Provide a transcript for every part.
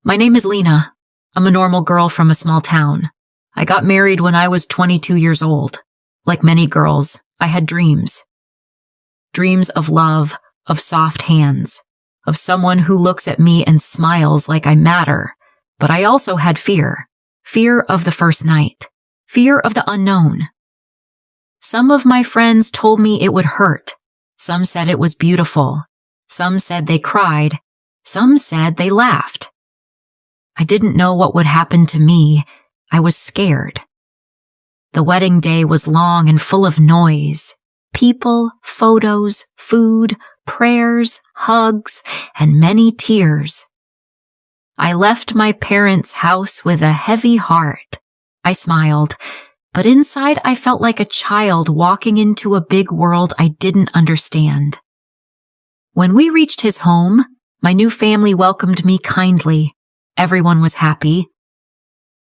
My name is Lena. I'm a normal girl from a small town. I got married when I was 22 years old. Like many girls, I had dreams. Dreams of love, of soft hands, of someone who looks at me and smiles like I matter. But I also had fear. Fear of the first night. Fear of the unknown. Some of my friends told me it would hurt. Some said it was beautiful. Some said they cried. Some said they laughed. I didn't know what would happen to me. I was scared. The wedding day was long and full of noise. People, photos, food, prayers, hugs, and many tears. I left my parents' house with a heavy heart. I smiled, but inside I felt like a child walking into a big world I didn't understand. When we reached his home, my new family welcomed me kindly. Everyone was happy.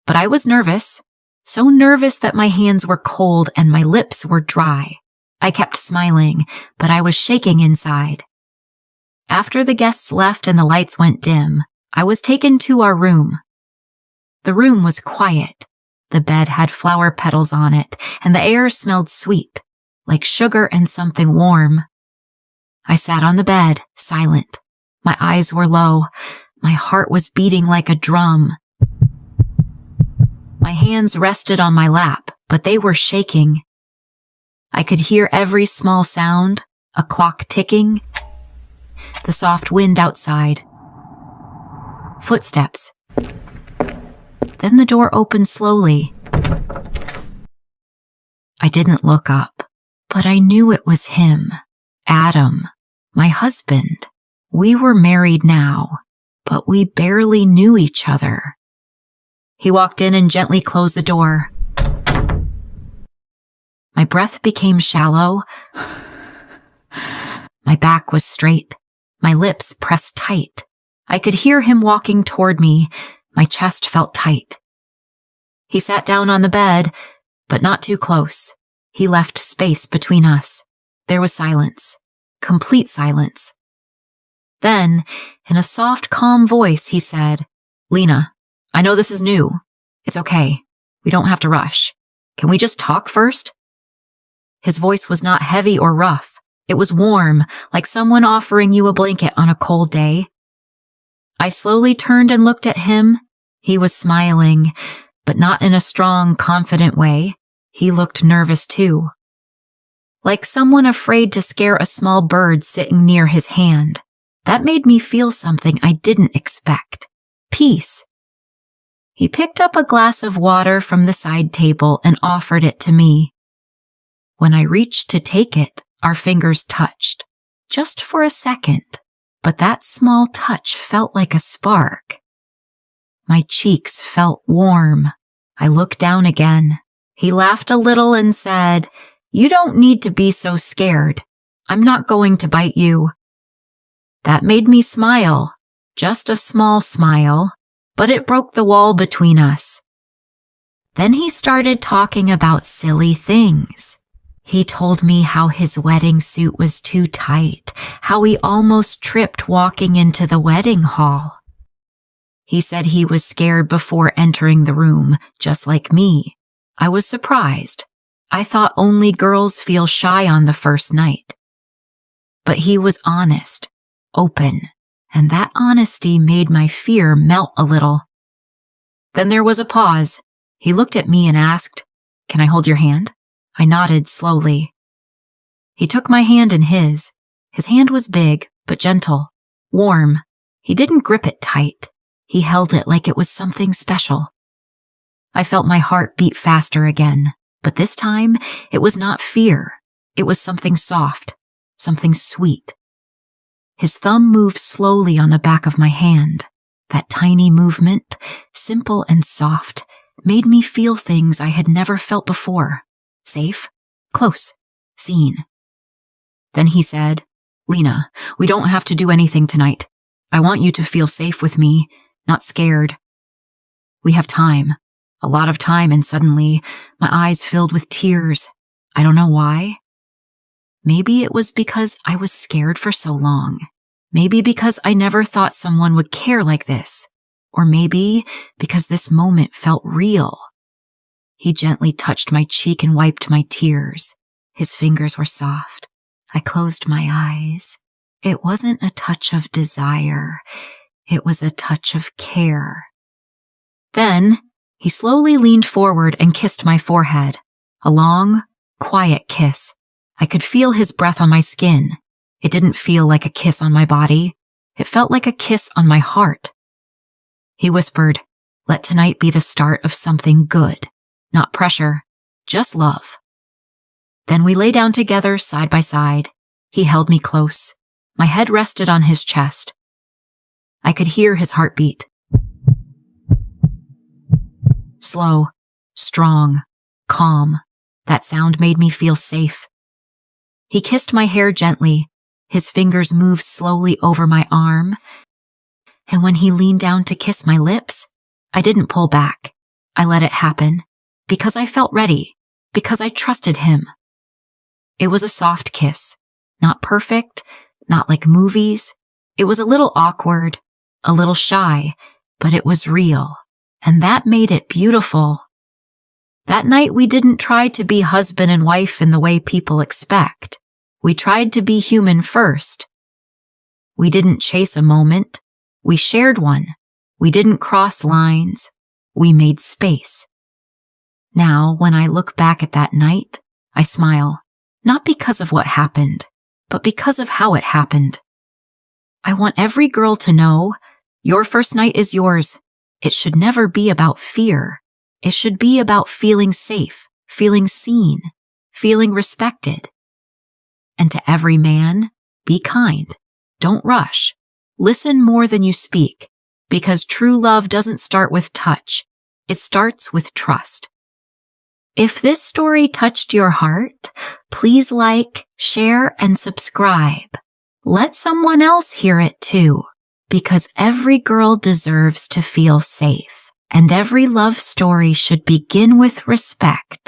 But I was nervous, so nervous that my hands were cold and my lips were dry. I kept smiling, but I was shaking inside. After the guests left and the lights went dim, I was taken to our room. The room was quiet. The bed had flower petals on it, and the air smelled sweet, like sugar and something warm. I sat on the bed, silent. My eyes were low. My heart was beating like a drum. My hands rested on my lap, but they were shaking. I could hear every small sound, a clock ticking, the soft wind outside. Footsteps. Then the door opened slowly. I didn't look up, but I knew it was him, Adam, my husband. We were married now, but we barely knew each other. He walked in and gently closed the door. My breath became shallow. My back was straight. My lips pressed tight. I could hear him walking toward me. My chest felt tight. He sat down on the bed, but not too close. He left space between us. There was silence. Complete silence. Then, in a soft, calm voice, he said, "Lena, I know this is new. It's okay. We don't have to rush. Can we just talk first?" His voice was not heavy or rough. It was warm, like someone offering you a blanket on a cold day. I slowly turned and looked at him. He was smiling, but not in a strong, confident way. He looked nervous too. Like someone afraid to scare a small bird sitting near his hand. That made me feel something I didn't expect. Peace. He picked up a glass of water from the side table and offered it to me. When I reached to take it, our fingers touched. Just for a second, but that small touch felt like a spark. My cheeks felt warm. I looked down again. He laughed a little and said, "You don't need to be so scared. I'm not going to bite you." That made me smile. Just a small smile, but it broke the wall between us. Then he started talking about silly things. He told me how his wedding suit was too tight, how he almost tripped walking into the wedding hall. He said he was scared before entering the room, just like me. I was surprised. I thought only girls feel shy on the first night. But he was honest, open, and that honesty made my fear melt a little. Then there was a pause. He looked at me and asked, "Can I hold your hand?" I nodded slowly. He took my hand in his. His hand was big, but gentle, warm. He didn't grip it tight. He held it like it was something special. I felt my heart beat faster again, but this time it was not fear. It was something soft, something sweet. His thumb moved slowly on the back of my hand. That tiny movement, simple and soft, made me feel things I had never felt before. Safe, close, seen. Then he said, "Lena, we don't have to do anything tonight. I want you to feel safe with me, not scared. We have time, a lot of time," and suddenly my eyes filled with tears. I don't know why. Maybe it was because I was scared for so long. Maybe because I never thought someone would care like this. Or maybe because this moment felt real. He gently touched my cheek and wiped my tears. His fingers were soft. I closed my eyes. It wasn't a touch of desire. It was a touch of care. Then he slowly leaned forward and kissed my forehead. A long, quiet kiss. I could feel his breath on my skin. It didn't feel like a kiss on my body. It felt like a kiss on my heart. He whispered, "Let tonight be the start of something good. Not pressure, just love." Then we lay down together side by side. He held me close. My head rested on his chest. I could hear his heartbeat. Slow, strong, calm. That sound made me feel safe. He kissed my hair gently. His fingers moved slowly over my arm. And when he leaned down to kiss my lips, I didn't pull back. I let it happen. Because I felt ready. Because I trusted him. It was a soft kiss. Not perfect. Not like movies. It was a little awkward. A little shy. But it was real. And that made it beautiful. That night we didn't try to be husband and wife in the way people expect. We tried to be human first. We didn't chase a moment. We shared one. We didn't cross lines. We made space. Now, when I look back at that night, I smile, not because of what happened, but because of how it happened. I want every girl to know, your first night is yours. It should never be about fear. It should be about feeling safe, feeling seen, feeling respected. And to every man, be kind. Don't rush. Listen more than you speak, because true love doesn't start with touch. It starts with trust. If this story touched your heart, please like, share, and subscribe. Let someone else hear it too, because every girl deserves to feel safe, and every love story should begin with respect.